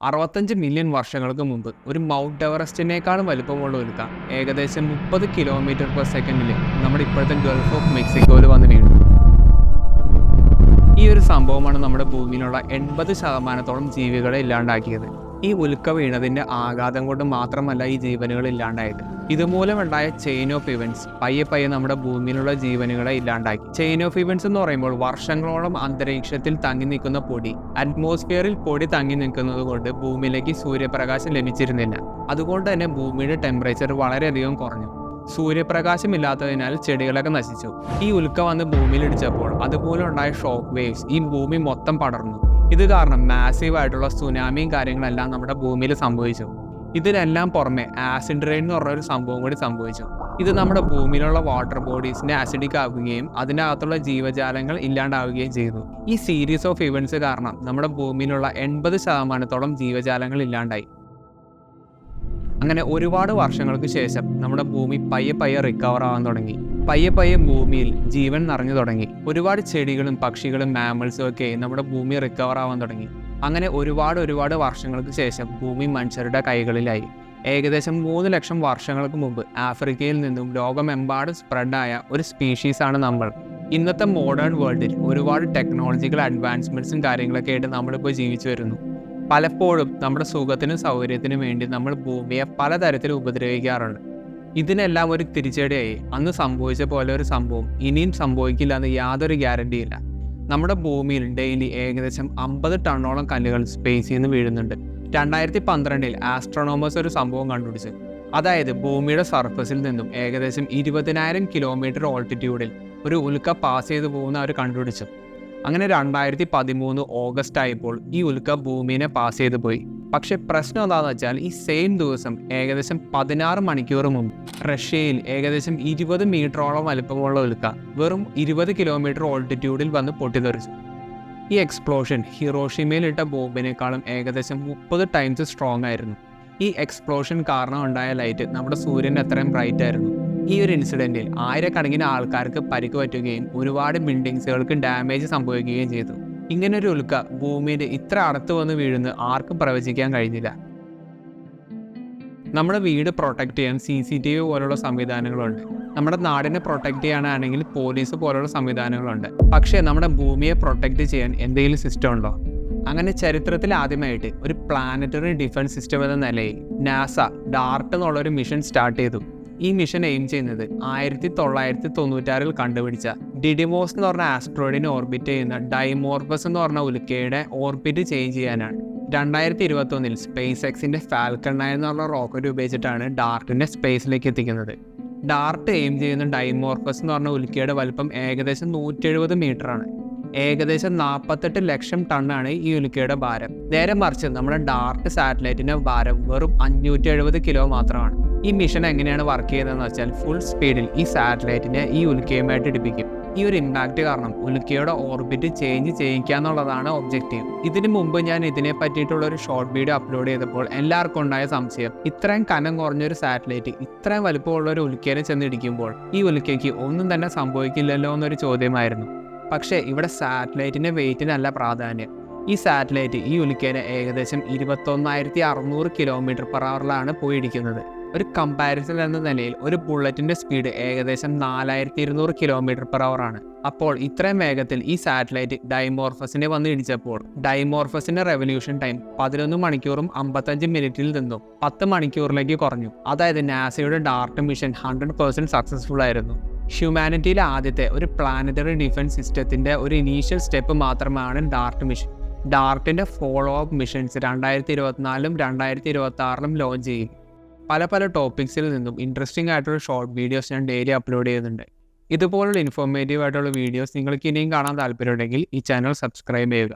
65 million വർഷങ്ങൾക്ക് മുമ്പ് ഒരു മൗണ്ട് എവറസ്റ്റിനേക്കാളും വലുപ്പമുള്ള ഉൽക്ക ഏകദേശം 30 km/s നമ്മുടെ ഇപ്പോഴത്തെ ഗൾഫ് ഓഫ് മെക്സിക്കോയിൽ വന്ന് വീണു. ഈ ഒരു സംഭവമാണ് നമ്മുടെ ഭൂമിയിലുള്ള 80% ജീവികളെ ഇല്ലാണ്ടാക്കിയത്. ഈ ഉൽക്ക വീണതിൻ്റെ ആഘാതം കൊണ്ട് മാത്രമല്ല ഈ ജീവനുകൾ ഇല്ലാണ്ടായത്. ഇതുമൂലമുണ്ടായ ചെയിൻ ഓഫ് ഇവൻറ്റ്സ് പയ്യെ നമ്മുടെ ഭൂമിയിലുള്ള ജീവനുകളെ ഇല്ലാണ്ടാക്കി. ചെയിൻ ഓഫ് ഇവൻറ്റ്സ് എന്ന് പറയുമ്പോൾ വർഷങ്ങളോളം അന്തരീക്ഷത്തിൽ തങ്ങി നിൽക്കുന്ന പൊടി, അറ്റ്മോസ്ഫിയറിൽ പൊടി തങ്ങി നിൽക്കുന്നത് കൊണ്ട് ഭൂമിയിലേക്ക് സൂര്യപ്രകാശം ലഭിച്ചിരുന്നില്ല. അതുകൊണ്ട് തന്നെ ഭൂമിയുടെ ടെമ്പറേച്ചർ വളരെയധികം കുറഞ്ഞു. സൂര്യപ്രകാശമില്ലാത്തതിനാൽ ചെടികളൊക്കെ നശിച്ചു. ഈ ഉൽക്ക വന്ന് ഭൂമിയിൽ ഇടിച്ചപ്പോൾ അതുപോലെ ഉണ്ടായ ഷോക്ക് വേവ്സ് ഈ ഭൂമി മൊത്തം പടർന്നു. ഇത് കാരണം മാസീവായിട്ടുള്ള സുനാമിയും കാര്യങ്ങളെല്ലാം നമ്മുടെ ഭൂമിയിൽ സംഭവിച്ചു. ഇതിനെല്ലാം പുറമെ ആസിഡ് റെയിൻ എന്ന് പറഞ്ഞൊരു സംഭവം കൂടി സംഭവിച്ചു. ഇത് നമ്മുടെ ഭൂമിയിലുള്ള വാട്ടർ ബോഡീസിനെ ആസിഡിക് ആവുകയും അതിൻ്റെ അകത്തുള്ള ജീവജാലങ്ങൾ ഇല്ലാണ്ടാവുകയും ചെയ്തു. ഈ സീരീസ് ഓഫ് ഇവൻറ്റ്സ് കാരണം നമ്മുടെ ഭൂമിയിലുള്ള 80% ജീവജാലങ്ങൾ ഇല്ലാണ്ടായി. അങ്ങനെ ഒരുപാട് വർഷങ്ങൾക്ക് ശേഷം നമ്മുടെ ഭൂമി പയ്യെ റിക്കവർ ആവാൻ തുടങ്ങി. പയ്യെ ഭൂമിയിൽ ജീവൻ നിറഞ്ഞു തുടങ്ങി. ഒരുപാട് ചെടികളും പക്ഷികളും മാമൽസും ഒക്കെ നമ്മുടെ ഭൂമി റിക്കവർ ആവാൻ തുടങ്ങി. അങ്ങനെ ഒരുപാട് വർഷങ്ങൾക്ക് ശേഷം ഭൂമി മനുഷ്യരുടെ കൈകളിലായി. ഏകദേശം 3 ലക്ഷം വർഷങ്ങൾക്ക് മുമ്പ് ആഫ്രിക്കയിൽ നിന്നും ലോകമെമ്പാടും സ്പ്രെഡായ ഒരു സ്പീഷീസാണ് നമ്മൾ. ഇന്നത്തെ മോഡേൺ വേൾഡിൽ ഒരുപാട് ടെക്നോളജിക്കൽ അഡ്വാൻസ്മെൻറ്റ്സും കാര്യങ്ങളൊക്കെ ആയിട്ട് നമ്മളിപ്പോൾ ജീവിച്ചു വരുന്നു. പലപ്പോഴും നമ്മുടെ സുഖത്തിനും സൗകര്യത്തിനും വേണ്ടി നമ്മൾ ഭൂമിയെ പലതരത്തിൽ ഉപദ്രവിക്കാറുണ്ട്. ഇതിനെല്ലാം ഒരു തിരിച്ചടിയായി അന്ന് സംഭവിച്ച പോലെ ഒരു സംഭവം ഇനിയും സംഭവിക്കില്ല എന്ന് യാതൊരു ഗ്യാരണ്ടിയില്ല. നമ്മുടെ ഭൂമിയിൽ ഡെയിലി ഏകദേശം 50 ടണ്ണോളം കല്ലുകൾ സ്പേസിൽ നിന്ന് വീഴുന്നുണ്ട്. 2012 ആസ്ട്രോണോമേഴ്സ് ഒരു സംഭവം കണ്ടുപിടിച്ചു. അതായത് ഭൂമിയുടെ സർഫസിൽ നിന്നും ഏകദേശം 20,000 കിലോമീറ്റർ ഓൾട്ടിറ്റ്യൂഡിൽ ഒരു ഉൽക്ക പാസ് ചെയ്തു പോകുന്ന അവർ കണ്ടുപിടിച്ചു. അങ്ങനെ 2013 ഓഗസ്റ്റ് ആയപ്പോൾ ഈ ഉൽക്ക ഭൂമിയെ പാസ് ചെയ്തു പോയി. പക്ഷെ പ്രശ്നം എന്താണെന്ന് വെച്ചാൽ ഈ സെയിം ദിവസം ഏകദേശം 16 മണിക്കൂർ മുമ്പ് റഷ്യയിൽ ഏകദേശം 20 മീറ്ററോളം വലുപ്പമുള്ള ഉൽക്ക വെറും 20 കിലോമീറ്റർ ഓൾട്ടിറ്റ്യൂഡിൽ വന്ന് പൊട്ടിത്തെറിച്ചു. ഈ എക്സ്പ്ലോഷൻ ഹിറോഷിമയിലിട്ട ബോംബിനേക്കാളും ഏകദേശം 30 ടൈംസ് സ്ട്രോങ് ആയിരുന്നു. ഈ എക്സ്പ്ലോഷൻ കാരണം ഉണ്ടായ ലൈറ്റ് നമ്മുടെ സൂര്യൻ അത്രയും ബ്രൈറ്റ് ആയിരുന്നു. ഈ ഒരു ഇൻസിഡൻറ്റിൽ ആയിരക്കണക്കിന് ആൾക്കാർക്ക് പരിക്ക് പറ്റുകയും ഒരുപാട് ബിൽഡിങ്സുകൾക്ക് ഡാമേജ് സംഭവിക്കുകയും ചെയ്തു. ഇങ്ങനൊരു ഉൽക്ക ഭൂമിയുടെ ഇത്ര അടുത്ത് വന്ന് വീഴുന്ന ആർക്കും പ്രവചിക്കാൻ കഴിഞ്ഞില്ല. നമ്മുടെ വീട് പ്രൊട്ടക്റ്റ് ചെയ്യാൻ CCTV പോലുള്ള സംവിധാനങ്ങളുണ്ട്. നമ്മുടെ നാടിനെ പ്രൊട്ടക്റ്റ് ചെയ്യാനാണെങ്കിൽ പോലീസ് പോലുള്ള സംവിധാനങ്ങളുണ്ട്. പക്ഷേ നമ്മുടെ ഭൂമിയെ പ്രൊട്ടക്റ്റ് ചെയ്യാൻ എന്തെങ്കിലും സിസ്റ്റം ഉണ്ടോ? അങ്ങനെ ചരിത്രത്തിൽ ആദ്യമായിട്ട് ഒരു പ്ലാനറ്ററി ഡിഫൻസ് സിസ്റ്റം എന്ന നിലയിൽ നാസ ഡാർട്ട് എന്നുള്ളൊരു മിഷൻ സ്റ്റാർട്ട് ചെയ്തു. ഈ മിഷൻ എയിം ചെയ്യുന്നത് 1996 കണ്ടുപിടിച്ച ഡിഡിമോസ് എന്ന് പറഞ്ഞ ആസ്ട്രോയിഡിനെ ഓർബിറ്റ് ചെയ്യുന്ന ഡൈമോർഫസ് എന്ന് പറഞ്ഞ ഉൽക്കയുടെ ഓർബിറ്റ് ചേഞ്ച് ചെയ്യാനാണ്. 2021 സ്പേസ് എക്സിൻ്റെ ഫാൽക്കൺ 9 എന്ന് പറഞ്ഞ റോക്കറ്റ് ഉപയോഗിച്ചിട്ടാണ് ഡാർട്ടിനെ സ്പേസിലേക്ക് എത്തിക്കുന്നത്. ഡാർട്ട് എയിം ചെയ്യുന്ന ഡൈമോർഫസ് എന്ന് പറഞ്ഞ ഉൽക്കയുടെ വലുപ്പം ഏകദേശം 170 മീറ്ററാണ്. ഏകദേശം 48 ലക്ഷം ടണ്ണാണ് ഈ ഉൽക്കയുടെ ഭാരം. നേരെ മറിച്ച് നമ്മുടെ ഡാർട്ട് സാറ്റലൈറ്റിൻ്റെ ഭാരം വെറും 570 കിലോ മാത്രമാണ്. ഈ മിഷൻ എങ്ങനെയാണ് വർക്ക് ചെയ്യുന്നതെന്ന് വെച്ചാൽ ഫുൾ സ്പീഡിൽ ഈ സാറ്റലൈറ്റിനെ ഈ ഉൽക്കയുമായിട്ട് ഇടിപ്പിക്കും. ഈ ഒരു ഇമ്പാക്റ്റ് കാരണം ഉൽക്കയുടെ ഓർബിറ്റ് ചേഞ്ച് ചെയ്യിക്കാന്നുള്ളതാണ് ഒബ്ജക്റ്റീവ്. ഇതിനു മുമ്പ് ഞാൻ ഇതിനെ പറ്റിയിട്ടുള്ള ഒരു ഷോർട്ട് വീഡിയോ അപ്ലോഡ് ചെയ്തപ്പോൾ എല്ലാവർക്കും ഉണ്ടായ സംശയം, ഇത്രയും കനം കുറഞ്ഞൊരു സാറ്റലൈറ്റ് ഇത്രയും വലുപ്പമുള്ള ഒരു ഉൽക്കയെ ചെന്നിടിക്കുമ്പോൾ ഈ ഉൽക്കയ്ക്ക് ഒന്നും തന്നെ സംഭവിക്കില്ലല്ലോ എന്നൊരു ചോദ്യമായിരുന്നു. പക്ഷേ ഇവിടെ സാറ്റലൈറ്റിൻ്റെ വെയിറ്റിനല്ല പ്രാധാന്യം. ഈ സാറ്റലൈറ്റ് ഈ ഉൽക്കയെ ഏകദേശം 21,600 km/h പോയിടിക്കുന്നത്. ഒരു കമ്പാരിസൺ എന്ന നിലയിൽ ഒരു ബുള്ളറ്റിൻ്റെ സ്പീഡ് ഏകദേശം 4,200 km/h. അപ്പോൾ ഇത്രയും വേഗത്തിൽ ഈ സാറ്റലൈറ്റ് ഡൈമോർഫസിനെ വന്ന് ഇടിച്ചപ്പോൾ ഡൈമോർഫസിൻ്റെ റെവല്യൂഷൻ ടൈം 11 മണിക്കൂറും 55 മിനിറ്റിൽ നിന്നും 10 മണിക്കൂറിലേക്ക് കുറഞ്ഞു. അതായത് നാസയുടെ ഡാർട്ട് മിഷൻ 100% സക്സസ്ഫുൾ ആയിരുന്നു. ഹ്യൂമാനിറ്റിയിലെ ആദ്യത്തെ ഒരു പ്ലാനറ്ററി ഡിഫൻസ് സിസ്റ്റത്തിൻ്റെ ഒരു ഇനീഷ്യൽ സ്റ്റെപ്പ് മാത്രമാണ് ഡാർട്ട് മിഷൻ. ഡാർട്ടിൻ്റെ ഫോളോ അപ്പ് മിഷൻസ് 2024 2026 ലോഞ്ച് ചെയ്യും. പല ടോപ്പിക്സിൽ നിന്നും ഇൻട്രസ്റ്റിംഗ് ആയിട്ടുള്ള ഷോർട്ട് വീഡിയോസ് ഞാൻ ഡെയിലി അപ്ലോഡ് ചെയ്യുന്നുണ്ട്. ഇതുപോലുള്ള ഇൻഫോർമേറ്റീവ് ആയിട്ടുള്ള വീഡിയോസ് നിങ്ങൾക്ക് ഇനിയും കാണാൻ താല്പര്യമുണ്ടെങ്കിൽ ഈ ചാനൽ സബ്സ്ക്രൈബ് ചെയ്യുക.